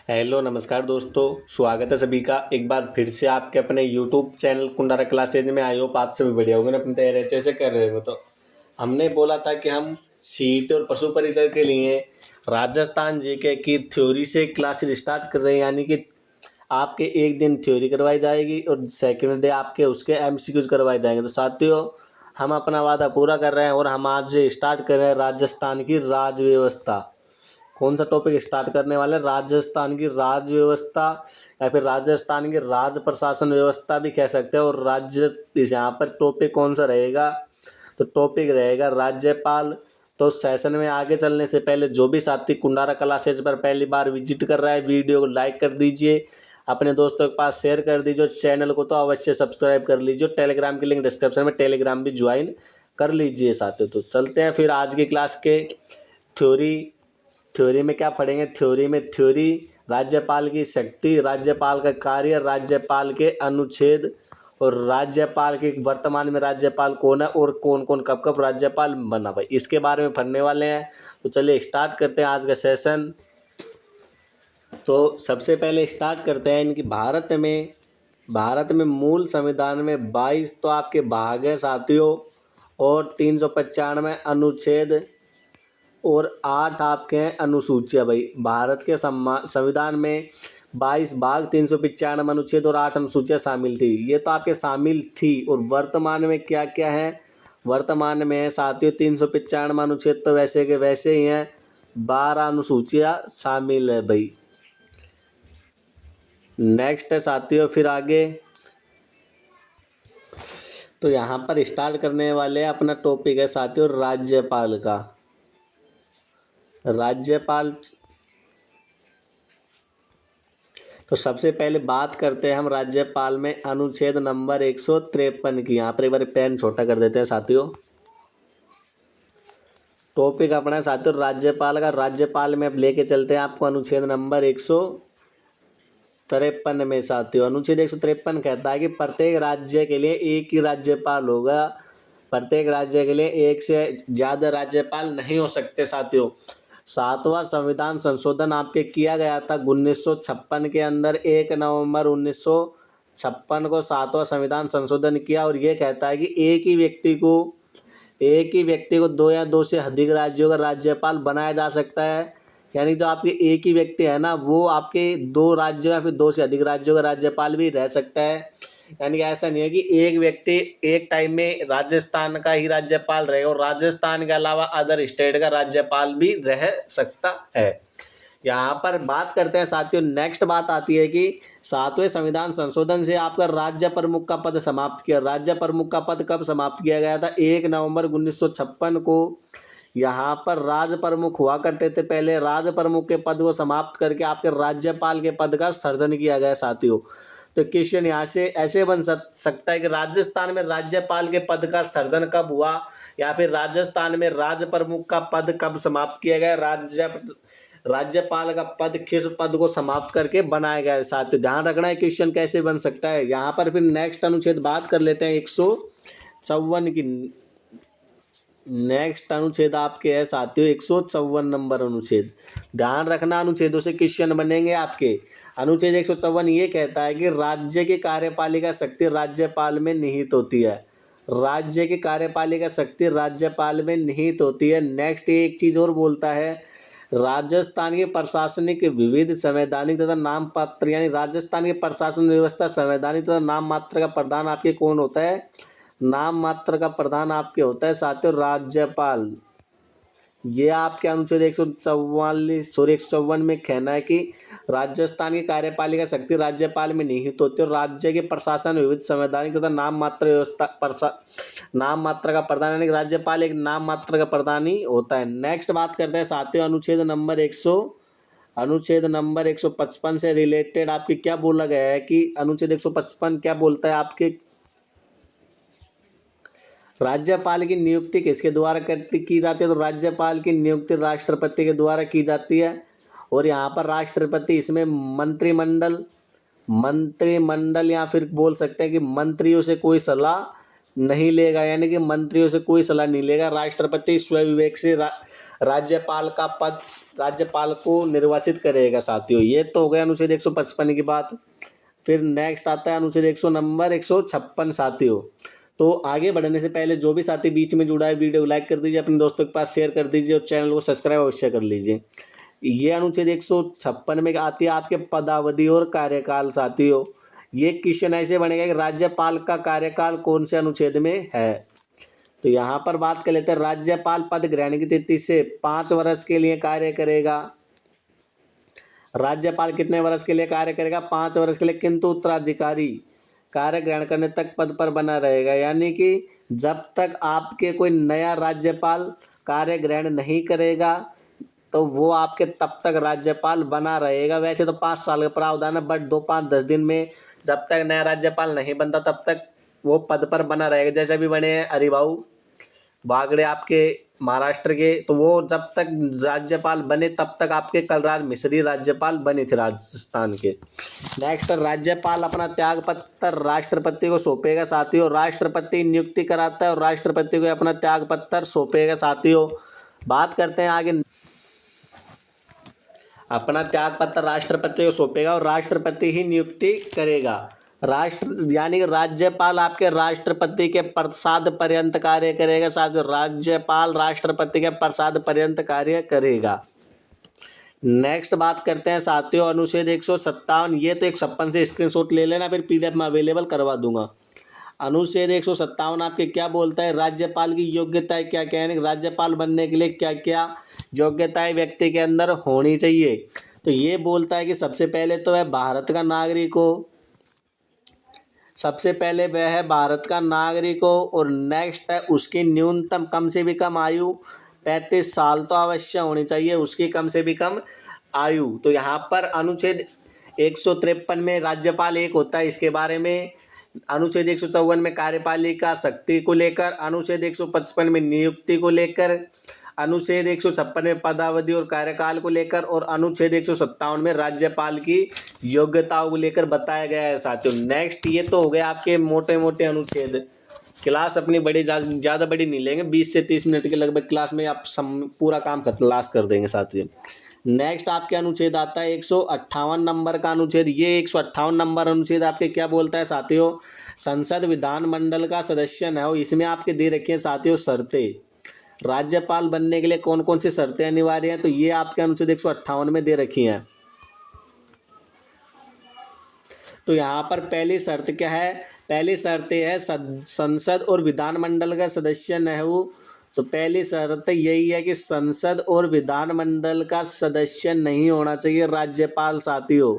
Hello नमस्कार दोस्तों, स्वागत है सभी का एक बार फिर से आपके अपने यूट्यूब चैनल कुंडारा क्लासेज में। आई होप आप सभी बढ़िया होंगे, अपनी तैयारी अच्छे से कर रहे हो। तो हमने बोला था कि हम सीट और पशु परिचय के लिए राजस्थान जीके की थ्योरी से क्लासेज स्टार्ट कर रहे हैं, यानी कि आपके एक दिन थ्योरी करवाई जाएगी और सेकंड डे आपके उसके एमसीक्यूज करवाए जाएंगे। तो साथियों, हम अपना वादा पूरा कर रहे हैं और हम आज से स्टार्ट कर रहे हैं राजस्थान की राज व्यवस्था। कौन सा टॉपिक स्टार्ट करने वाले हैं? राजस्थान की राज व्यवस्था या फिर राजस्थान की राज प्रशासन व्यवस्था भी कह सकते हैं। और राज्य यहाँ पर टॉपिक कौन सा रहेगा? तो टॉपिक रहेगा राज्यपाल। तो सेशन में आगे चलने से पहले जो भी साथी कुंडारा क्लासेज पर पहली बार विजिट कर रहा है, वीडियो को लाइक कर दीजिए, अपने दोस्तों के पास शेयर कर दीजिए, चैनल को तो अवश्य सब्सक्राइब कर लीजिए। टेलीग्राम की लिंक डिस्क्रिप्शन में, टेलीग्राम भी ज्वाइन कर लीजिए साथियों। तो चलते हैं फिर आज की क्लास के थ्योरी। थ्योरी में क्या पढ़ेंगे? थ्योरी में राज्यपाल की शक्ति, राज्यपाल का कार्य, राज्यपाल के अनुच्छेद और राज्यपाल के वर्तमान में राज्यपाल कौन है और कौन कौन कब कब राज्यपाल बना, भाई इसके बारे में पढ़ने वाले हैं। तो चलिए स्टार्ट करते हैं आज का सेशन। तो सबसे पहले स्टार्ट करते हैं इनकी भारत में मूल संविधान में 22 तो आपके भाग हैं साथियों, और 395 अनुच्छेद और 8 आपके हैं अनुसूचियाँ। भाई भारत के संविधान में 22 भाग, 395 अनुच्छेद और 8 अनुसूचियाँ शामिल थी। ये तो आपके शामिल थी। और वर्तमान में क्या क्या है? वर्तमान में साथियों 395 अनुच्छेद तो वैसे के वैसे ही हैं, 12 अनुसूचियाँ शामिल है भाई। नेक्स्ट है साथियों, फिर आगे तो यहाँ पर स्टार्ट करने वाले हैं अपना टॉपिक है साथियों राज्यपाल का। राज्यपाल, तो सबसे पहले बात करते हैं हम राज्यपाल में अनुच्छेद नंबर 153 की। यहाँ पर एक बार पेन छोटा कर देते हैं साथियों। टॉपिक अपना है साथियों राज्यपाल का। राज्यपाल में अब लेके चलते हैं आपको अनुच्छेद नंबर 153 में साथियों। अनुच्छेद 153 कहता है कि प्रत्येक राज्य के लिए एक ही राज्यपाल होगा। प्रत्येक राज्य के लिए एक से ज़्यादा राज्यपाल नहीं हो सकते साथियों। 7वां संविधान संशोधन आपके किया गया था 1956 के अंदर। 1 नवंबर 1956 को 7वां संविधान संशोधन किया और ये कहता है कि एक ही व्यक्ति को 2 या 2 से अधिक राज्यों का राज्यपाल बनाया जा सकता है। यानी जो आपके एक ही व्यक्ति है ना, वो आपके 2 राज्यों या फिर 2 से अधिक राज्यों का राज्यपाल भी रह सकता है। यानी कि ऐसा नहीं है कि एक व्यक्ति एक टाइम में राजस्थान का ही राज्यपाल रहेगा और राजस्थान के अलावा अदर स्टेट का राज्यपाल भी रह सकता है। यहाँ पर बात करते हैं साथियों, नेक्स्ट बात आती है कि 7वें संविधान संशोधन से आपका राज्य प्रमुख का पद समाप्त किया। राज्य प्रमुख का पद कब समाप्त किया गया था? 1 नवंबर 1956 को। यहाँ पर राज प्रमुख हुआ करते थे पहले। राज प्रमुख के पद को समाप्त करके आपके राज्यपाल के पद का सृजन किया गया साथियों। तो क्वेश्चन यहाँ से ऐसे बन सकता है कि राजस्थान में राज्यपाल के पद का सृजन कब हुआ, या फिर राजस्थान में राज प्रमुख का पद कब समाप्त किया गया, राज्यपाल का पद किस पद को समाप्त करके बनाया गया है साथियों। ध्यान रखना है क्वेश्चन कैसे बन सकता है। यहाँ पर फिर नेक्स्ट अनुच्छेद बात कर लेते हैं 154 की। नेक्स्ट अनुच्छेद आपके है साथियों 154 नंबर अनुच्छेद। ध्यान रखना, अनुच्छेदों से क्वेश्चन बनेंगे आपके। अनुच्छेद 154 ये कहता है कि राज्य की कार्यपालिका शक्ति राज्यपाल में निहित होती है। राज्य की कार्यपालिका शक्ति राज्यपाल में निहित होती है। नेक्स्ट एक चीज़ और बोलता है, राजस्थान के प्रशासनिक विविध संवैधानिक तथा नाम पात्र, यानी राजस्थान की प्रशासन व्यवस्था संवैधानिक तथा नाम मात्र का प्रधान आपके कौन होता है? नाम मात्र का प्रधान आपके होता है साथियों राज्यपाल। ये आपके अनुच्छेद 154 में कहना है कि राजस्थान की कार्यपालिका शक्ति राज्यपाल में निहित होती है और राज्य के प्रशासन विविध संवैधानिक तथा नाम मात्र व्यवस्था नाम मात्र का प्रधान, यानी राज्यपाल एक नाम मात्र का प्रधान ही होता है। नेक्स्ट बात करते हैं साथियों अनुच्छेद नंबर 155 से रिलेटेड आपकी क्या बोला गया है कि अनुच्छेद 155 क्या बोलता है आपके? राज्यपाल की नियुक्ति किसके द्वारा की जाती है? तो राज्यपाल की नियुक्ति राष्ट्रपति के द्वारा की जाती है। और यहाँ पर राष्ट्रपति इसमें मंत्रिमंडल या फिर बोल सकते हैं कि मंत्रियों से कोई सलाह नहीं लेगा, यानी कि मंत्रियों से कोई सलाह नहीं लेगा। राष्ट्रपति स्वविवेक से राज्यपाल का पद राज्यपाल को निर्वाचित करेगा साथियों। ये तो हो गया अनुच्छेद 155 की बात। फिर नेक्स्ट आता है अनुच्छेद 156 साथियों। तो आगे बढ़ने से पहले जो भी साथी बीच में जुड़ा है वीडियो लाइक कर दीजिए, अपने दोस्तों के पास शेयर कर दीजिए और चैनल को सब्सक्राइब अवश्य कर लीजिए। ये अनुच्छेद 156 में आती है आपके पदावधि और कार्यकाल साथियों। ये क्वेश्चन ऐसे बनेगा कि राज्यपाल का कार्यकाल कौन से अनुच्छेद में है। तो यहाँ पर बात कर लेते हैं, राज्यपाल पद ग्रहण की तिथि से 5 वर्ष के लिए कार्य करेगा। राज्यपाल कितने वर्ष के लिए कार्य करेगा? 5 वर्ष के लिए, किंतु उत्तराधिकारी कार्य ग्रहण करने तक पद पर बना रहेगा। यानी कि जब तक आपके कोई नया राज्यपाल कार्य ग्रहण नहीं करेगा तो वो आपके तब तक राज्यपाल बना रहेगा। वैसे तो 5 साल का प्रावधान है, बट 2, 5, 10 दिन में जब तक नया राज्यपाल नहीं बनता तब तक वो पद पर बना रहेगा। जैसे अभी बने हैं हरिभाऊ बागड़े आपके महाराष्ट्र के, तो वो जब तक राज्यपाल बने तब तक आपके कलराज मिश्री राज्यपाल बने थे राजस्थान के। नेक्स्ट, राज्यपाल अपना त्याग पत्र राष्ट्रपति को सौंपेगा साथियों। राष्ट्रपति नियुक्ति कराता है और राष्ट्रपति को अपना त्याग पत्र सौंपेगा साथियों। बात करते हैं आगे, अपना त्याग पत्र राष्ट्रपति को सौंपेगा और राष्ट्रपति ही नियुक्ति करेगा। राष्ट्र यानी कि राज्यपाल आपके राष्ट्रपति के प्रसाद पर्यंत कार्य करेगा साथियों। राज्यपाल राष्ट्रपति के प्रसाद पर्यंत कार्य करेगा। नेक्स्ट बात करते हैं साथियों अनुच्छेद 157। ये तो 156 से स्क्रीनशॉट ले लेना, फिर पीडीएफ में अवेलेबल करवा दूंगा। अनुच्छेद 157 आपके क्या बोलता है? राज्यपाल की योग्यताएं क्या क्या है, राज्यपाल बनने के लिए क्या क्या योग्यताएं व्यक्ति के अंदर होनी चाहिए। तो ये बोलता है कि सबसे पहले तो वह भारत का नागरिक हो, सबसे पहले वह है भारत का नागरिक हो। और नेक्स्ट है उसकी न्यूनतम कम से भी कम आयु 35 साल तो अवश्य होनी चाहिए, उसकी कम से भी कम आयु। तो यहाँ पर अनुच्छेद 153 में राज्यपाल एक होता है, इसके बारे में। अनुच्छेद 154 में कार्यपालिका शक्ति को लेकर, अनुच्छेद 155 में नियुक्ति को लेकर, अनुच्छेद 156 में पदावधि और कार्यकाल को लेकर, और अनुच्छेद 157 में राज्यपाल की योग्यताओं को लेकर बताया गया है साथियों। नेक्स्ट, ये तो हो गया आपके मोटे मोटे अनुच्छेद। क्लास अपनी बड़ी ज़्यादा बड़ी नहीं लेंगे, 20 से 30 मिनट के लगभग क्लास में आप पूरा काम खलास कर देंगे साथियों। नेक्स्ट आपके अनुच्छेद आता है 158 नंबर का अनुच्छेद। ये 158 नंबर अनुच्छेद आपके क्या बोलता है साथियों? संसद विधानमंडल का सदस्य न हो। इसमें आपके दे रखी है साथियों शर्तें। राज्यपाल बनने के लिए कौन कौन सी शर्तें अनिवार्य हैं, तो ये आपके अनुच्छेद 158 में दे रखी हैं। तो यहाँ पर पहली शर्त क्या है? पहली शर्त है संसद और विधानमंडल का सदस्य न हो। तो पहली शर्त यही है कि संसद और विधानमंडल का सदस्य नहीं होना चाहिए राज्यपाल साथियों।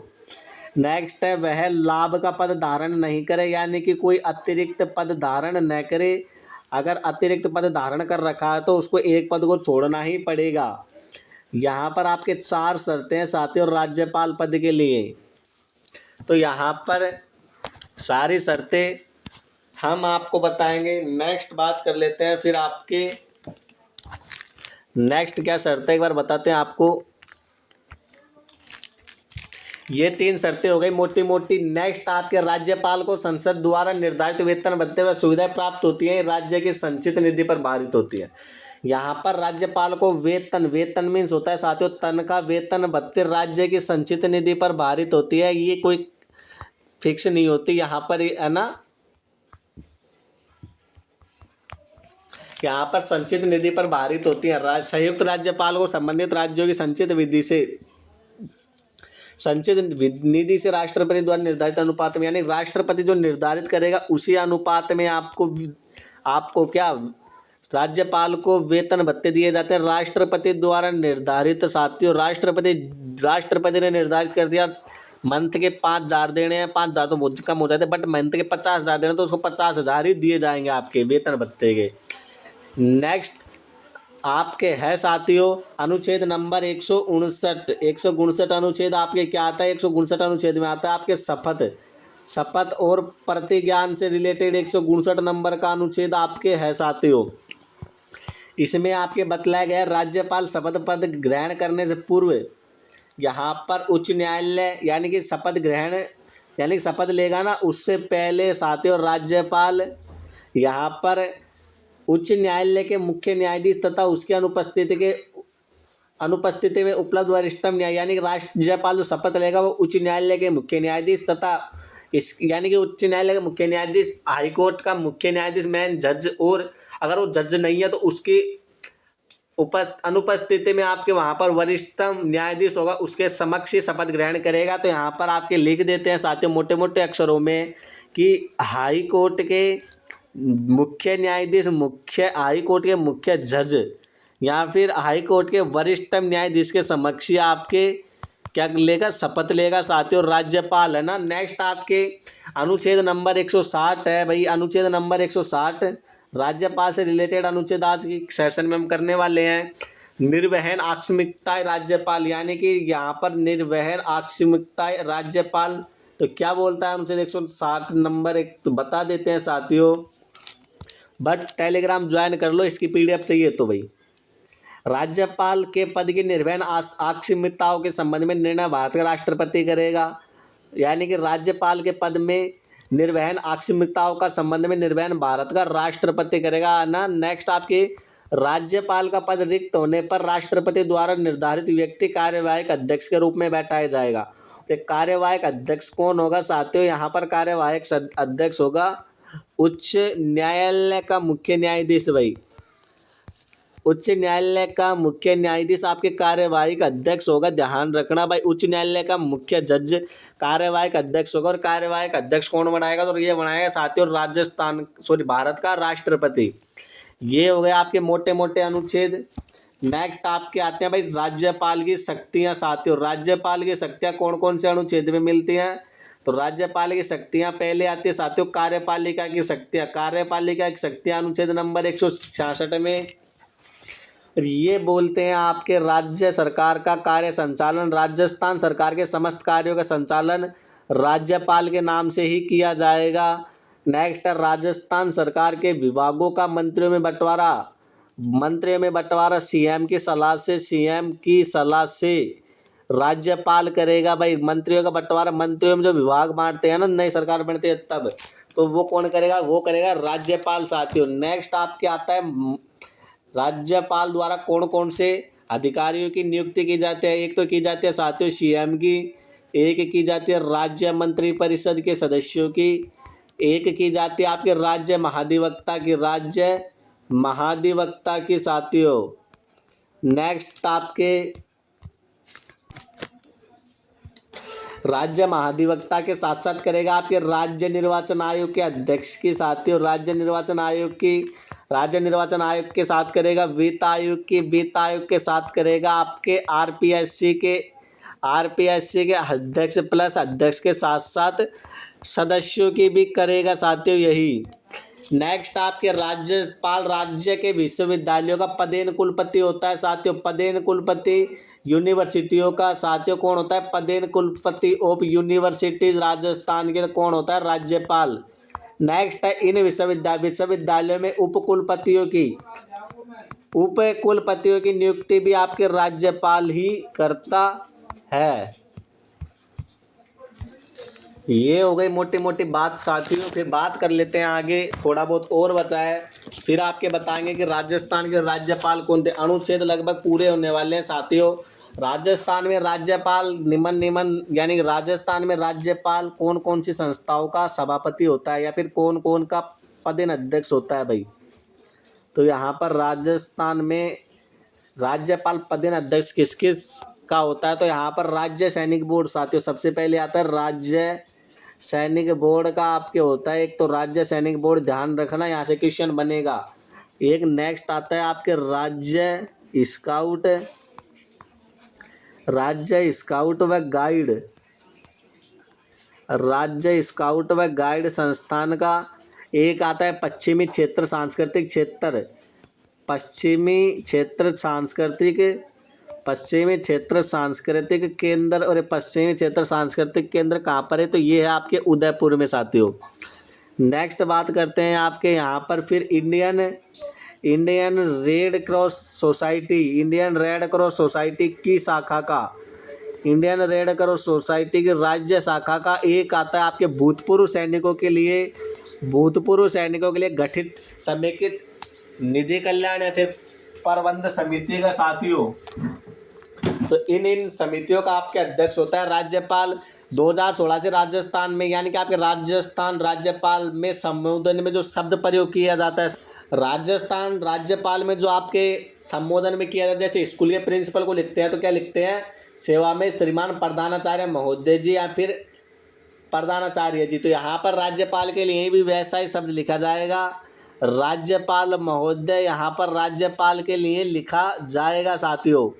नेक्स्ट है वह लाभ का पद धारण नहीं करे, यानी कि कोई अतिरिक्त पद धारण न करे। अगर अतिरिक्त पद धारण कर रखा है तो उसको एक पद को छोड़ना ही पड़ेगा। यहाँ पर आपके 4 शर्तें हैं साथियों राज्यपाल पद के लिए। तो यहाँ पर सारी शर्तें हम आपको बताएंगे। नेक्स्ट बात कर लेते हैं, फिर आपके नेक्स्ट क्या शर्तें एक बार बताते हैं आपको। ये 3 शर्तें हो गई मोटी मोटी। नेक्स्ट आपके राज्यपाल को संसद द्वारा निर्धारित वेतन भत्ते व सुविधाएं प्राप्त होती हैं, राज्य की संचित निधि पर भारित होती है। यहाँ पर राज्यपाल को वेतन मीन्स होता है साथियों तनख्वाह, वेतन भत्ते राज्य की संचित निधि पर भारित होती है। ये कोई फिक्स नहीं होती यहाँ पर, है ना। यहाँ पर संचित निधि पर भारित होती है। संयुक्त राज्यपाल को संबंधित राज्यों की संचित निधि से राष्ट्रपति द्वारा निर्धारित अनुपात में, यानी राष्ट्रपति जो निर्धारित करेगा उसी अनुपात में आपको क्या राज्यपाल को वेतन भत्ते दिए जाते हैं, राष्ट्रपति द्वारा निर्धारित साथियों। राष्ट्रपति ने निर्धारित कर दिया मंथ के 5,000 देने हैं, 5,000 तो बहुत कम हो जाते हैं, बट मंथ के 50,000 देने तो उसको 50,000 ही दिए जाएंगे आपके वेतन भत्ते के। नेक्स्ट आपके है साथियों अनुच्छेद नंबर 159 अनुच्छेद आपके क्या आता है? 159 अनुच्छेद में आता है आपके शपथ और प्रतिज्ञान से रिलेटेड 159 नंबर का अनुच्छेद आपके है साथियों। इसमें आपके बतलाया गया राज्यपाल शपथ पद ग्रहण करने से पूर्व यहाँ पर उच्च न्यायालय यानी कि शपथ लेगा ना, उससे पहले साथियों राज्यपाल यहाँ पर उच्च न्यायालय के मुख्य न्यायाधीश तथा उसकी अनुपस्थिति के अनुपस्थिति में उपलब्ध वरिष्ठतम न्याय यानी कि राज्यपाल जो शपथ लेगा वो उच्च न्यायालय के मुख्य न्यायाधीश तथा इस यानी कि उच्च न्यायालय का मुख्य न्यायाधीश, हाईकोर्ट का मुख्य न्यायाधीश मेन जज, और अगर वो जज नहीं है तो उसकी अनुपस्थिति में आपके वहाँ पर वरिष्ठतम न्यायाधीश होगा, उसके समक्ष ही शपथ ग्रहण करेगा। तो यहाँ पर आपके लिख देते हैं साथियों मोटे मोटे अक्षरों में कि हाई कोर्ट के मुख्य न्यायाधीश, हाई कोर्ट के मुख्य जज या फिर हाई कोर्ट के वरिष्ठतम न्यायाधीश के समक्ष ही आपके क्या लेगा, शपथ लेगा साथियों राज्यपाल, है ना। नेक्स्ट आपके अनुच्छेद नंबर 160 है भाई, अनुच्छेद नंबर 160 राज्यपाल से रिलेटेड अनुच्छेद आज की सेशन में हम करने वाले हैं। निर्वहन आकस्मिकताएं राज्यपाल, यानी कि यहाँ पर निर्वहन आकस्मिकताएं राज्यपाल, तो क्या बोलता है अनुच्छेद 160 नंबर 1, तो बता देते हैं साथियों। बट टेलीग्राम ज्वाइन कर लो, इसकी PDF चाहिए तो भाई। राज्यपाल के पद की निर्वहन आकस्मिकताओं के संबंध में निर्णय भारत का राष्ट्रपति करेगा, यानी कि राज्यपाल के पद में निर्वहन आकस्मिकताओं का संबंध में निर्वहन भारत का राष्ट्रपति करेगा ना। नेक्स्ट आपके राज्यपाल का पद रिक्त होने पर राष्ट्रपति द्वारा निर्धारित व्यक्ति कार्यवाहक अध्यक्ष के रूप में बैठाया जाएगा। तो कार्यवाहक अध्यक्ष कौन होगा साथियों, यहाँ पर कार्यवाहक अध्यक्ष होगा उच्च न्यायालय का मुख्य न्यायाधीश भाई। उच्च न्यायालय का मुख्य न्यायाधीश आपके कार्यवाहक अध्यक्ष होगा, ध्यान रखना भाई। उच्च न्यायालय का मुख्य जज कार्यवाहक अध्यक्ष होगा, और कार्यवाहक अध्यक्ष कौन बनाएगा, तो ये बनाएगा साथियों भारत का राष्ट्रपति। ये हो गए आपके मोटे मोटे अनुच्छेद। नेक्स्ट आपके आते हैं भाई राज्यपाल की शक्तियां साथियों। राज्यपाल की शक्तियां कौन कौन से अनुच्छेद में मिलती हैं, तो राज्यपाल की शक्तियां पहले आती है साथियों कार्यपालिका की शक्तियां। कार्यपालिका की शक्तियां अनुच्छेद नंबर 166 में, ये बोलते हैं आपके राज्य सरकार का कार्य संचालन, राजस्थान सरकार के समस्त कार्यों का संचालन राज्यपाल के नाम से ही किया जाएगा। नेक्स्ट है राजस्थान सरकार के विभागों का मंत्रियों में बंटवारा सीएम की सलाह से राज्यपाल करेगा भाई। मंत्रियों का बंटवारा, मंत्रियों में जो विभाग बांटते हैं ना, नई सरकार बनती है तब, तो वो कौन करेगा, वो करेगा राज्यपाल साथियों। नेक्स्ट आपके आता है राज्यपाल द्वारा कौन कौन से अधिकारियों की नियुक्ति की जाती है। एक तो की जाती है साथियों सीएम की, एक की जाती है राज्य मंत्री परिषद के सदस्यों की, एक की जाती है आपके राज्य महाधिवक्ता की साथियों। नेक्स्ट आपके राज्य महाधिवक्ता के साथ साथ करेगा आपके राज्य निर्वाचन आयोग के अध्यक्ष की साथियों। राज्य निर्वाचन आयोग के साथ करेगा वित्त आयोग के साथ करेगा आपके आरपीएससी के अध्यक्ष प्लस अध्यक्ष के साथ साथ सदस्यों की भी करेगा साथियों यही। नेक्स्ट आपके राज्यपाल राज्य के विश्वविद्यालयों का पदेन कुलपति होता है साथियों। पदेन कुलपति यूनिवर्सिटियों का साथियों कौन होता है, पदेन कुलपति ऑफ यूनिवर्सिटीज राजस्थान के कौन होता है, राज्यपाल। नेक्स्ट है इन विश्वविद्यालयों में उप कुलपतियों की नियुक्ति भी आपके राज्यपाल ही करता है। ये हो गई मोटी मोटी बात साथियों। फिर बात कर लेते हैं आगे, थोड़ा बहुत और बचा है, फिर आपके बताएंगे कि राजस्थान के राज्यपाल कौन थे। अनुच्छेद लगभग पूरे होने वाले हैं साथियों। राजस्थान में राज्यपाल निम्न यानी राजस्थान में राज्यपाल कौन कौन सी संस्थाओं का सभापति होता है या फिर कौन कौन का पदेन अध्यक्ष होता है भाई। तो यहाँ पर राजस्थान में राज्यपाल पदेन अध्यक्ष किस किस का होता है, तो यहाँ पर राज्य सैनिक बोर्ड साथियों सबसे पहले आता है। राज्य सैनिक बोर्ड का आपके होता है एक तो राज्य सैनिक बोर्ड, ध्यान रखना यहाँ से क्वेश्चन बनेगा। एक नेक्स्ट आता है आपके राज्य स्काउट व गाइड संस्थान का। एक आता है पश्चिमी क्षेत्र सांस्कृतिक केंद्र। और पश्चिमी क्षेत्र सांस्कृतिक केंद्र कहाँ पर है, तो ये है आपके उदयपुर में साथियों। नेक्स्ट बात करते हैं आपके यहाँ पर फिर इंडियन रेड क्रॉस सोसाइटी की शाखा का, इंडियन रेड क्रॉस सोसाइटी की राज्य शाखा का। एक आता है आपके भूतपूर्व सैनिकों के लिए गठित समेकित निधि कल्याण या फिर प्रबंध समिति का साथियों। तो इन समितियों का आपके अध्यक्ष होता है राज्यपाल। 2016 से राजस्थान में, यानी कि आपके राजस्थान राज्यपाल में संबोधन में जो शब्द प्रयोग किया जाता है, राजस्थान राज्यपाल में जो आपके संबोधन में किया जाता है, जैसे स्कूल के प्रिंसिपल को लिखते हैं तो क्या लिखते हैं, सेवा में श्रीमान प्रधानाचार्य महोदय जी या फिर प्रधानाचार्य जी। तो यहाँ पर राज्यपाल के लिए भी वैसा ही शब्द लिखा जाएगा, राज्यपाल महोदय, यहाँ पर राज्यपाल के लिए लिखा जाएगा साथियों,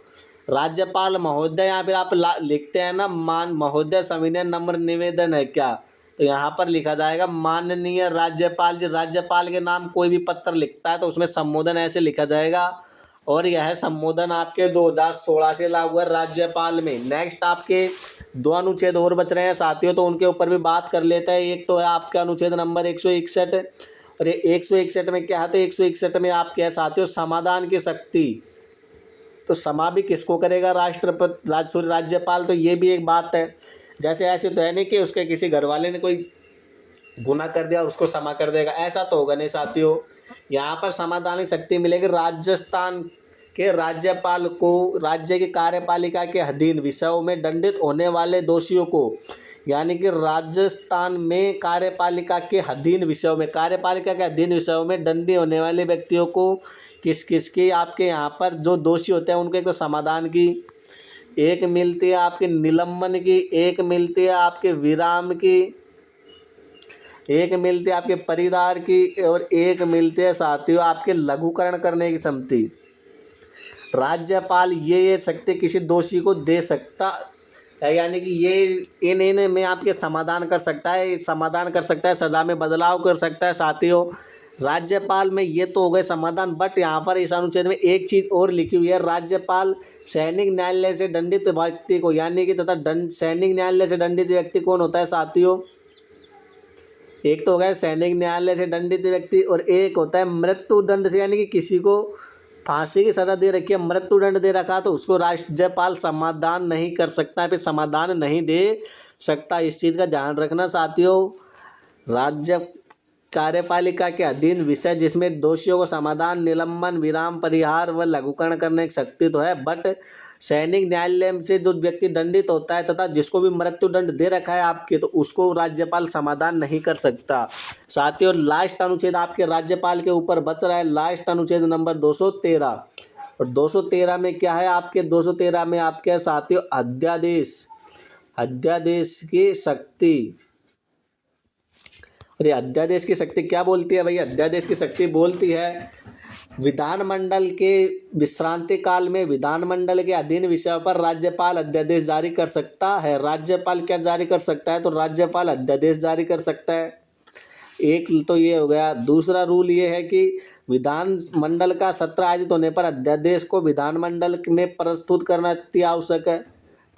राज्यपाल महोदय। यहाँ फिर आप लिखते हैं ना मान महोदय सविनय नम्र निवेदन है क्या, तो यहाँ पर लिखा जाएगा माननीय राज्यपाल जी। राज्यपाल के नाम कोई भी पत्र लिखता है तो उसमें संबोधन ऐसे लिखा जाएगा, और यह संबोधन आपके 2016 से लागू है राज्यपाल में। नेक्स्ट आपके 2 अनुच्छेद और बच रहे हैं साथियों, तो उनके ऊपर भी बात कर लेते हैं। एक तो है आपका अनुच्छेद नंबर 161, और ये 161 में क्या है, तो 161 में आप क्या है साथियों, समाधान की शक्ति। तो समा भी किसको करेगा, राष्ट्रपति राज्यपाल। तो ये भी एक बात है, जैसे ऐसे तो है नहीं कि उसके किसी घर वाले ने कोई गुनाह कर दिया और उसको क्षमा कर देगा, ऐसा तो होगा नहीं साथियों। यहाँ पर समाधान की शक्ति मिलेगी राजस्थान के राज्यपाल को राज्य की कार्यपालिका के अधीन विषयों में दंडित होने वाले दोषियों को, यानी कि राजस्थान में कार्यपालिका के अधीन विषयों में, कार्यपालिका के अधीन विषयों में दंडित होने वाले व्यक्तियों को किस किस की आपके यहाँ पर जो दोषी होते हैं उनको एक तो समाधान की, एक मिलती है आपके निलंबन की, एक मिलती है आपके विराम की, एक मिलती है आपके परिदार की, और एक मिलती है साथियों आपके लघुकरण करने की क्षमता। राज्यपाल ये शक्ति किसी दोषी को दे सकता है, यानी कि ये इन में आपके समाधान कर सकता है, सज़ा में बदलाव कर सकता है साथियों। राज्यपाल में ये तो हो गए समाधान, बट यहाँ पर इस अनुच्छेद में एक चीज़ और लिखी हुई है, राज्यपाल सैनिक न्यायालय से दंडित व्यक्ति को, यानी कि तथा सैनिक न्यायालय से दंडित व्यक्ति कौन होता है साथियों, एक तो हो गया सैनिक न्यायालय से दंडित व्यक्ति, और एक होता है मृत्यु दंड से, यानी कि किसी को फांसी की सज़ा दे रखी है, मृत्यु दंड दे रखा, तो उसको राज्यपाल समाधान नहीं कर सकता, फिर समाधान नहीं दे सकता। इस चीज़ का ध्यान रखना साथियों। राज्य कार्यपालिका के अधीन विषय जिसमें दोषियों को समाधान, निलंबन, विराम, परिहार व लघुकरण करने की शक्ति तो है, बट सैनिक न्यायालय से जो व्यक्ति दंडित होता है तथा जिसको भी मृत्यु दंड दे रखा है आपके, तो उसको राज्यपाल समाधान नहीं कर सकता साथियों। लास्ट अनुच्छेद आपके राज्यपाल के ऊपर बच रहा है, लास्ट अनुच्छेद नंबर 213, और 213 में क्या है आपके, 213 में आपके साथियों अध्यादेश की शक्ति। और ये अध्यादेश की शक्ति क्या बोलती है भाई, अध्यादेश की शक्ति बोलती है विधानमंडल के विश्रांति काल में विधानमंडल के अधीन विषयों पर राज्यपाल अध्यादेश जारी कर सकता है। राज्यपाल क्या जारी कर सकता है, तो राज्यपाल अध्यादेश जारी कर सकता है। एक तो ये हो गया। दूसरा रूल ये है कि विधानमंडल का सत्र आयोजित होने पर अध्यादेश को विधानमंडल में प्रस्तुत करना अति आवश्यक है।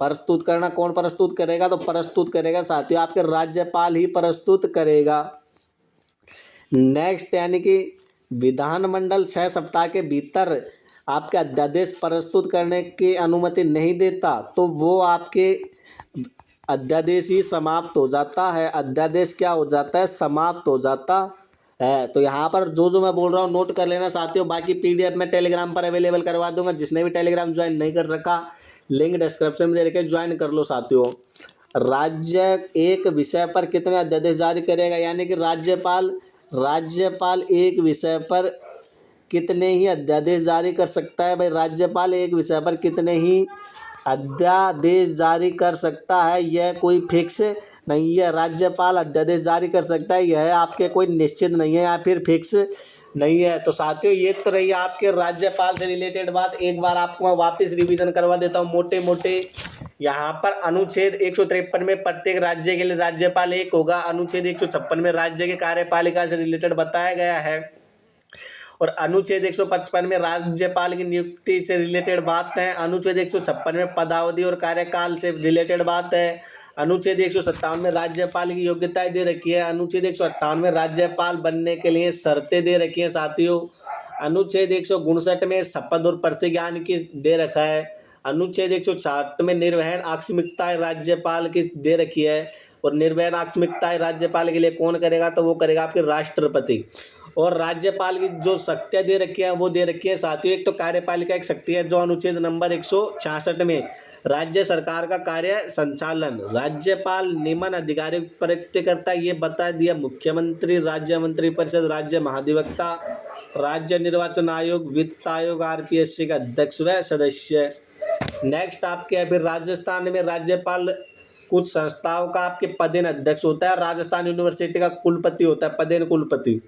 प्रस्तुत करना कौन प्रस्तुत करेगा, तो प्रस्तुत करेगा साथियों आपके राज्यपाल ही प्रस्तुत करेगा। नेक्स्ट, यानी कि विधानमंडल 6 सप्ताह के भीतर आपके अध्यादेश प्रस्तुत करने की अनुमति नहीं देता तो वो आपके अध्यादेश ही समाप्त हो जाता है। अध्यादेश क्या हो जाता है, समाप्त हो जाता है। तो यहाँ पर जो मैं बोल रहा हूँ नोट कर लेना साथियों। बाकी PDF मैं टेलीग्राम पर अवेलेबल करवा दूंगा। जिसने भी टेलीग्राम ज्वाइन नहीं कर रखा, लिंक डिस्क्रिप्शन में दे रखे, ज्वाइन कर लो साथियों। राज्य एक विषय पर कितने अध्यादेश जारी करेगा, यानी कि राज्यपाल एक विषय पर कितने ही अध्यादेश जारी कर सकता है। भाई राज्यपाल एक विषय पर कितने ही अध्यादेश जारी कर सकता है, यह कोई फिक्स नहीं है। राज्यपाल अध्यादेश जारी कर सकता है, यह आपके कोई निश्चित नहीं है या फिर फिक्स नहीं है। तो साथियों ये तो रही आपके राज्यपाल से रिलेटेड बात। एक बार आपको वापस रिवीजन करवा देता हूँ मोटे मोटे। यहाँ पर अनुच्छेद 153 में प्रत्येक राज्य के लिए राज्यपाल एक होगा। अनुच्छेद 156 में राज्य के कार्यपालिका से रिलेटेड बताया गया है, और अनुच्छेद 155 में राज्यपाल की नियुक्ति से रिलेटेड बात है। अनुच्छेद 156 में पदावधि और कार्यकाल से रिलेटेड बात है। अनुच्छेद 157 में राज्यपाल की योग्यताएं दे रखी है। अनुच्छेद 158 में राज्यपाल बनने के लिए शर्तें दे रखी है साथियों। अनुच्छेद 159 में शपथ और प्रतिज्ञान की दे रखा है। अनुच्छेद 166 में निर्वहन आकस्मिकताएं राज्यपाल की दे रखी है, और निर्वहन आकस्मिकताएं राज्यपाल के लिए कौन करेगा, तो वो करेगा आपके राष्ट्रपति। और राज्यपाल की जो शक्तियाँ दे रखी है वो दे रखी है साथियों। एक तो कार्यपालिका एक शक्ति है जो अनुच्छेद नंबर 166 में राज्य सरकार का कार्य संचालन, राज्यपाल नियमन अधिकारी प्रयुक्त करता है, ये बता दिया। मुख्यमंत्री, राज्य मंत्रिपरिषद, राज्य महाधिवक्ता, राज्य निर्वाचन आयोग, वित्त आयोग, आरपीएससी का अध्यक्ष व सदस्य। नेक्स्ट आपके है फिर राजस्थान में राज्यपाल कुछ संस्थाओं का आपके पदेन अध्यक्ष होता है। राजस्थान यूनिवर्सिटी का कुलपति होता है, पदेन कुलपति।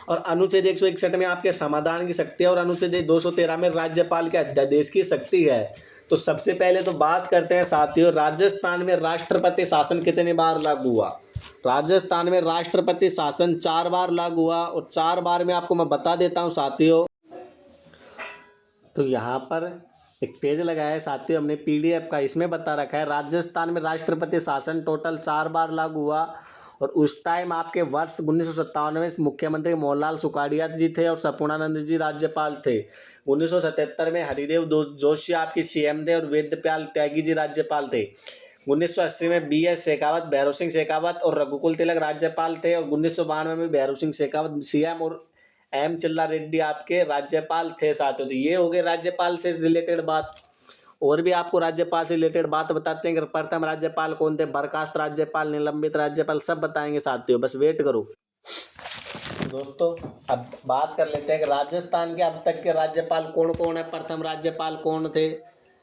और अनुच्छेद 161 में आपके समाधान की शक्ति है और अनुच्छेद 213 में राज्यपाल के अध्यादेश की शक्ति है। तो सबसे पहले तो बात करते हैं साथियों, राजस्थान में राष्ट्रपति शासन कितने बार लागू हुआ। राजस्थान में राष्ट्रपति शासन 4 बार लागू हुआ और 4 बार में आपको मैं बता देता हूं साथियों। तो यहाँ पर एक पेज लगाया है साथियों हमने पीडीएफ का, इसमें बता रखा है राजस्थान में राष्ट्रपति शासन टोटल 4 बार लागू हुआ। और उस टाइम आपके वर्ष 1957 में मुख्यमंत्री मोहनलाल सुखाड़िया जी थे और सपूर्णानंद जी राज्यपाल थे। 1977 में हरिदेव जोशी आपके सीएम थे और वेदप्याल त्यागी जी राज्यपाल थे। 1980 में BS शेखावत, भैरव सिंह शेखावत और रघुकुल तिलक राज्यपाल थे। और 1992 में भैरव सिंह शेखावत सीएम और M चिल्ला रेड्डी आपके राज्यपाल थे साथियों। तो ये हो गए राज्यपाल से रिलेटेड बात। और भी आपको राज्यपाल से रिलेटेड बात बताते हैं कि प्रथम राज्यपाल कौन थे, बर्खास्त राज्यपाल, निलंबित राज्यपाल, सब बताएंगे साथियों, बस वेट करो। दोस्तों अब बात कर लेते हैं कि राजस्थान के अब तक के राज्यपाल कौन कौन है, प्रथम राज्यपाल कौन थे,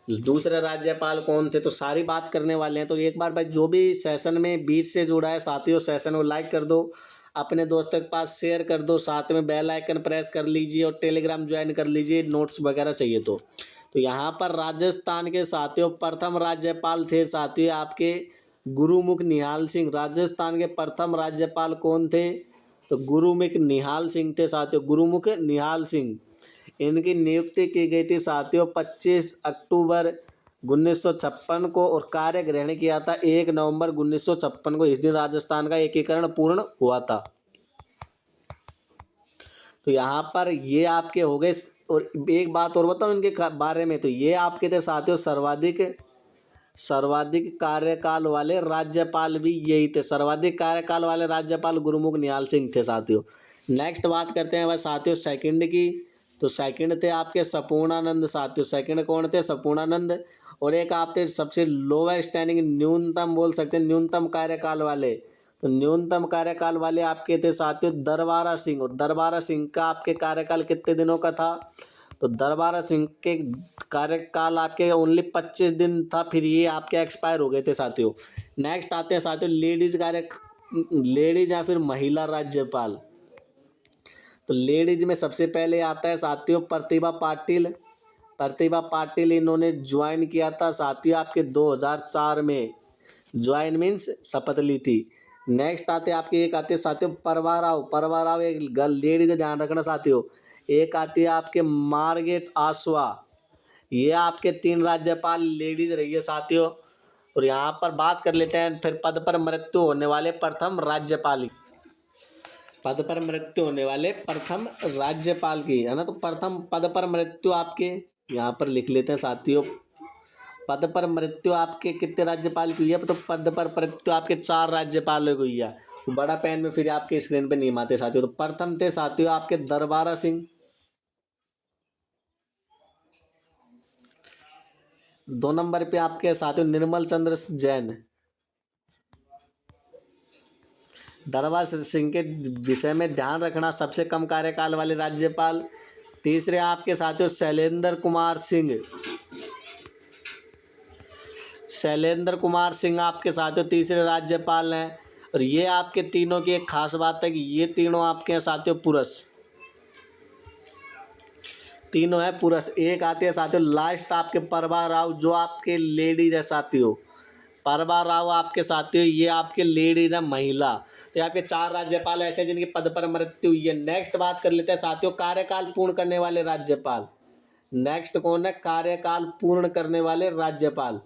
दूसरे राज्यपाल कौन थे, तो सारी बात करने वाले हैं। तो एक बार भाई जो भी सेशन में बीच से जुड़ा है साथियों, सेशन को लाइक कर दो, अपने दोस्तों के पास शेयर कर दो, साथ में बेल आइकन प्रेस कर लीजिए और टेलीग्राम ज्वाइन कर लीजिए, नोट्स वगैरह चाहिए तो यहाँ पर राजस्थान के साथियों प्रथम राज्यपाल थे साथियों आपके गुरुमुख निहाल सिंह। राजस्थान के प्रथम राज्यपाल कौन थे, तो गुरुमुख निहाल सिंह थे साथियों, गुरुमुख निहाल सिंह। इनकी नियुक्ति की गई थी साथियों 25 अक्टूबर 1956 को और कार्य ग्रहण किया था 1 नवंबर 1956 को। इस दिन राजस्थान का एकीकरण पूर्ण हुआ था। तो यहाँ पर ये आपके हो गए। और एक बात और बताऊँ इनके बारे में, तो ये आपके थे साथियों सर्वाधिक कार्यकाल वाले राज्यपाल भी यही थे। सर्वाधिक कार्यकाल वाले राज्यपाल गुरुमुख निहाल सिंह थे साथियों। नेक्स्ट बात करते हैं भाई साथियों सेकंड की। तो सेकंड थे आपके सपूर्णानंद साथियों। सेकंड कौन थे, सपूर्णानंद। और एक आपके सबसे लोअर स्टैंडिंग, न्यूनतम बोल सकते हैं, न्यूनतम कार्यकाल वाले, तो न्यूनतम कार्यकाल वाले आपके थे साथियों दरबारा सिंह। और दरबारा सिंह का आपके कार्यकाल कितने दिनों का था, तो दरबारा सिंह के कार्यकाल आपके ओनली 25 दिन था, फिर ये आपके एक्सपायर हो गए थे साथियों। नेक्स्ट आते हैं साथियों लेडीज या फिर महिला राज्यपाल। तो लेडीज में सबसे पहले आता है साथियों प्रतिभा पाटिल। प्रतिभा पाटिल इन्होंने ज्वाइन किया था साथियों आपके 2004 में, ज्वाइन मीन्स शपथ ली थी। नेक्स्ट आते आपके एक आते साथियों परवा राव। परवा राव एक गर्ल लेडीज, ध्यान रखना साथियों। एक आती है आपके मार्गरेट आसवा। ये आपके 3 राज्यपाल लेडीज रही है साथियों। और यहाँ पर बात कर लेते हैं फिर पद पर मृत्यु होने वाले प्रथम राज्यपाल, पद पर मृत्यु होने वाले प्रथम राज्यपाल की, है ना। तो प्रथम पद पर मृत्यु आपके यहाँ पर लिख लेते हैं साथियों। पद पर मृत्यु आपके कितने राज्यपाल की हुई है, तो पद पर मृत्यु आपके 4 राज्यपालों की हुई है। तो बड़ा पेन में फिर आपके स्क्रीन पे नहीं आते साथियों। तो प्रथम थे साथियों आपके दरबारा सिंह। 2 नंबर पे आपके साथियों निर्मल चंद्र जैन। दरबार सिंह के विषय में ध्यान रखना, सबसे कम कार्यकाल वाले राज्यपाल। तीसरे आपके साथियों शैलेंद्र कुमार सिंह। शैलेंद्र कुमार सिंह आपके साथियों तीसरे राज्यपाल हैं। और ये आपके तीनों की एक खास बात है कि ये तीनों आपके हैं साथियों पुरुष, तीनों है पुरुष। एक आते हैं साथियों लास्ट आपके परवा राव, जो आपके लेडीज है साथियों। परवा राव आपके साथियों ये आपके लेडीज है, महिला। तो यहाँ पे 4 राज्यपाल ऐसे जिनकी पद पर मृत्यु हुई है। नेक्स्ट बात कर लेते हैं साथियों कार्यकाल पूर्ण करने वाले राज्यपाल। नेक्स्ट कौन है, कार्यकाल पूर्ण करने वाले राज्यपाल।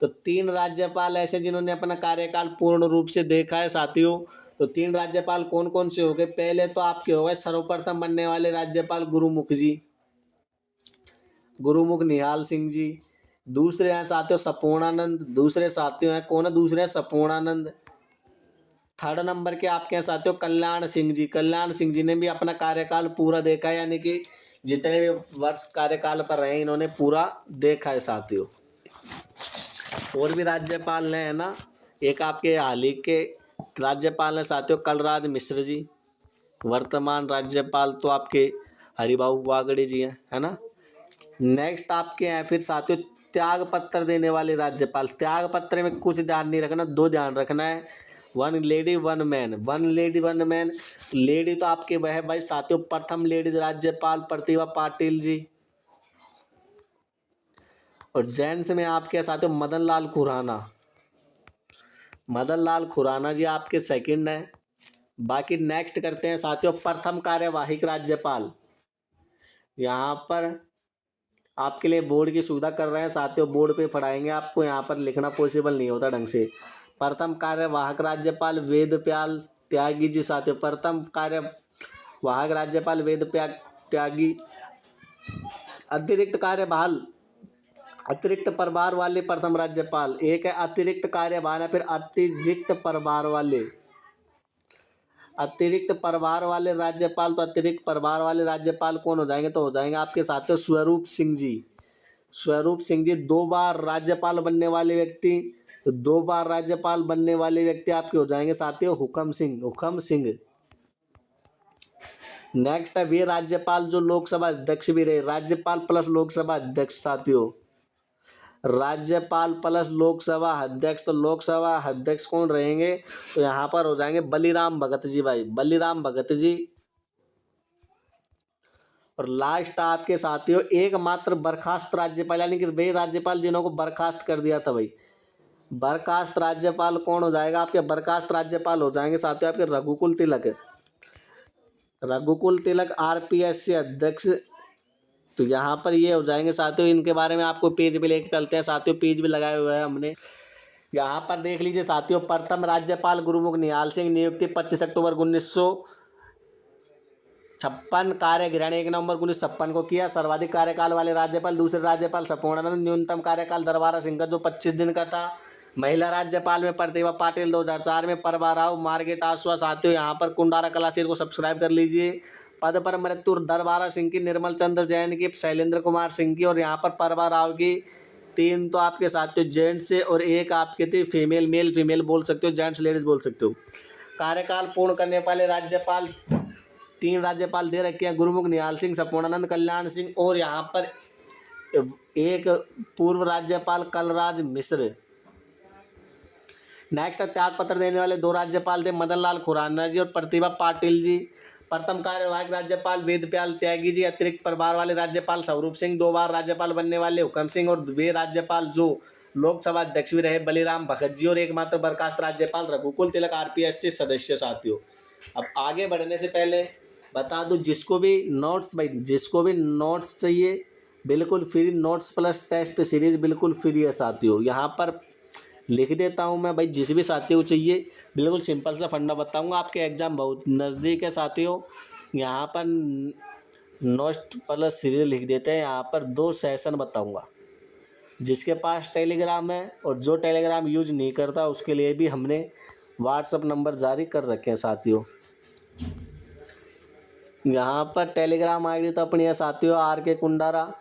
तो 3 राज्यपाल ऐसे जिन्होंने अपना कार्यकाल पूर्ण रूप से देखा है साथियों। तो 3 राज्यपाल कौन कौन से हो गए, पहले तो आपके हो गए सर्वप्रथम बनने वाले राज्यपाल गुरुमुख जी, गुरुमुख निहाल सिंह जी। दूसरे हैं साथियों सपूर्णानंद, दूसरे साथियों हैं कौन है, दूसरे हैं सपूर्णानंद। थर्ड नंबर के आपके हैं साथियों कल्याण सिंह जी। कल्याण सिंह जी ने भी अपना कार्यकाल पूरा देखा है, यानी कि जितने भी वर्ष कार्यकाल पर रहे इन्होंने पूरा देखा है साथियों। और भी राज्यपाल ने है ना, एक आपके हाल ही के राज्यपाल हैं साथियों कलराज मिश्र जी। वर्तमान राज्यपाल तो आपके हरिभाऊ वागड़े जी हैं, है ना। नेक्स्ट आपके हैं फिर साथियों त्याग पत्र देने वाले राज्यपाल। त्याग पत्र में कुछ ध्यान नहीं रखना, दो ध्यान रखना है, one lady one man. One lady one man, lady तो आपके वह है भाई साथियों प्रथम लेडीज राज्यपाल प्रतिभा पाटिल जी, और जेंट्स में आपके साथियों मदन लाल खुराना। मदन लाल खुराना जी आपके सेकंड हैं। बाकी नेक्स्ट करते हैं साथियों प्रथम कार्यवाहिक राज्यपाल। यहाँ पर आपके लिए बोर्ड की सुविधा कर रहे हैं साथियों, बोर्ड पे पढ़ाएंगे आपको, यहाँ पर लिखना पॉसिबल नहीं होता ढंग से। प्रथम कार्यवाहक राज्यपाल वेदप्याल त्यागी जी साथियों। प्रथम कार्यवाहक राज्यपाल वेदप्याल त्यागी। अतिरिक्त प्रभार वाले प्रथम राज्यपाल, एक है अतिरिक्त कार्यभार है, फिर अतिरिक्त प्रभार वाले। अतिरिक्त प्रभार वाले राज्यपाल, तो अतिरिक्त प्रभार वाले राज्यपाल कौन हो जाएंगे, तो हो जाएंगे आपके साथियों स्वरूप सिंह जी। स्वरूप सिंह जी 2 बार राज्यपाल बनने वाले व्यक्ति। तो 2 बार राज्यपाल बनने वाले व्यक्ति आपके हो जाएंगे साथियों हुकम सिंह। नेक्स्ट है वे राज्यपाल जो लोकसभा अध्यक्ष भी रहे। राज्यपाल प्लस लोकसभा अध्यक्ष साथियों, राज्यपाल प्लस लोकसभा अध्यक्ष। तो लोकसभा अध्यक्ष कौन रहेंगे, तो यहाँ पर हो जाएंगे बलिराम भगत जी भाई, बलिराम भगत जी। और लास्ट आपके साथियों एकमात्र बर्खास्त राज्यपाल, यानी कि वे राज्यपाल जिन्हों को बर्खास्त कर दिया था भाई। बर्खास्त राज्यपाल कौन हो जाएगा, आपके बर्खास्त राज्यपाल हो जाएंगे साथियों आपके रघुकुल तिलक। रघुकुल तिलक आरपीएस से अध्यक्ष। तो यहाँ पर ये हो जाएंगे साथियों, इनके बारे में आपको पेज भी लेके चलते हैं साथियों, पेज भी लगाए हुए हैं हमने। यहाँ पर देख लीजिए साथियों प्रथम राज्यपाल गुरुमुख निहाल सिंह, नियुक्ति 25 अक्टूबर 1956, कार्य ग्रहण 1 नवंबर 1956 को किया। सर्वाधिक कार्यकाल वाले राज्यपाल दूसरे राज्यपाल संपूर्णानंद, न्यूनतम कार्यकाल दरबारा सिंह का जो 25 दिन का था। महिला राज्यपाल में प्रतिभा पाटिल 2004 में, प्रभा राव, मार्गेट आसवा साथियों। यहाँ पर कुंडारा क्लासेस को सब्सक्राइब कर लीजिए। पद पर मृत्यु दरबारा सिंह की, निर्मल चंद्र जैन की, शैलेंद्र कुमार सिंह की, और यहाँ पर प्रभा राव की। 3 तो आपके साथियों जेंट्स से, और एक आपके थे फीमेल, मेल फीमेल बोल सकते हो, जेंट्स लेडीज बोल सकते हो। कार्यकाल पूर्ण करने वाले राज्यपाल 3 राज्यपाल दे रखे हैं, गुरुमुख निहाल सिंह, संपूर्णानंद कल्याण सिंह, और यहाँ पर एक पूर्व राज्यपाल कलराज मिश्र। नेक्स्ट त्याग पत्र देने वाले 2 राज्यपाल थे, मदन लाल खुराना जी और प्रतिभा पाटिल जी। प्रथम कार्यवाहक राज्यपाल वेदप्याल त्यागी जी। अतिरिक्त प्रभार वाले राज्यपाल स्वरूप सिंह। 2 बार राज्यपाल बनने वाले हुकम सिंह, और वे राज्यपाल जो लोकसभा अध्यक्ष भी रहे बलिराम भगत जी, और एकमात्र बर्खास्त राज्यपाल रघुकुल तिलक आरपीएस से सदस्य साथियों। अब आगे बढ़ने से पहले बता दूं, जिसको भी नोट्स चाहिए बिल्कुल free, notes plus test series बिल्कुल फ्री है साथियों। यहाँ पर लिख देता हूँ मैं भाई, जिस भी साथी को चाहिए बिल्कुल सिंपल सा फंडा बताऊँगा। आपके एग्ज़ाम बहुत नज़दीक है साथियों। यहाँ पर नोट्स प्लस सीरीज लिख देते हैं, यहाँ पर 2 सेशन बताऊँगा। जिसके पास टेलीग्राम है और जो टेलीग्राम यूज नहीं करता उसके लिए भी हमने व्हाट्सअप नंबर जारी कर रखे हैं साथियों। यहाँ पर टेलीग्राम आईडी तो अपनी है साथियों RK कुंडारा,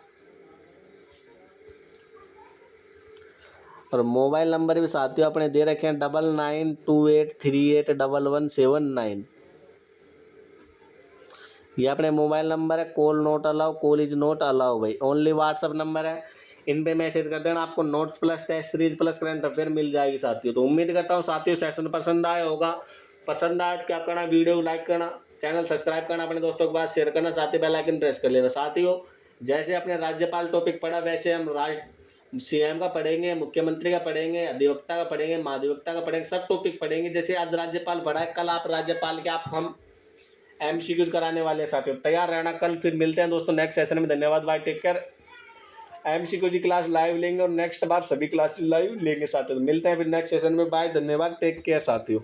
और मोबाइल नंबर भी साथियों अपने दे रखे हैं 9928381179। ये अपने मोबाइल नंबर है। Call not allow, call is not allow भाई, ओनली व्हाट्सअप नंबर है। इन पे मैसेज कर देना, आपको notes plus test series plus current affair मिल जाएगी साथियों। तो उम्मीद करता हूँ साथियों सेशन पसंद आया होगा। पसंद आया तो क्या करना, वीडियो लाइक करना, चैनल सब्सक्राइब करना, अपने दोस्तों के पास शेयर करना, साथ ही बेल आइकन प्रेस कर लेना साथियों। जैसे अपने राज्यपाल टॉपिक पढ़ा वैसे हम CM का पढ़ेंगे, मुख्यमंत्री का पढ़ेंगे, अधिवक्ता का पढ़ेंगे, महाधिवक्ता का पढ़ेंगे, सब टॉपिक पढ़ेंगे। जैसे आज राज्यपाल पढ़ा है, कल आप राज्यपाल के हम MCQs कराने वाले हैं साथियों। तैयार रहना, कल फिर मिलते हैं दोस्तों नेक्स्ट सेशन में। धन्यवाद, बाय, टेक केयर। MCQ की क्लास लाइव लेंगे और नेक्स्ट बार सभी क्लासेस लाइव लेंगे साथियों। तो मिलते हैं फिर नेक्स्ट सेशन में, बाय, धन्यवाद, टेक केयर साथियों।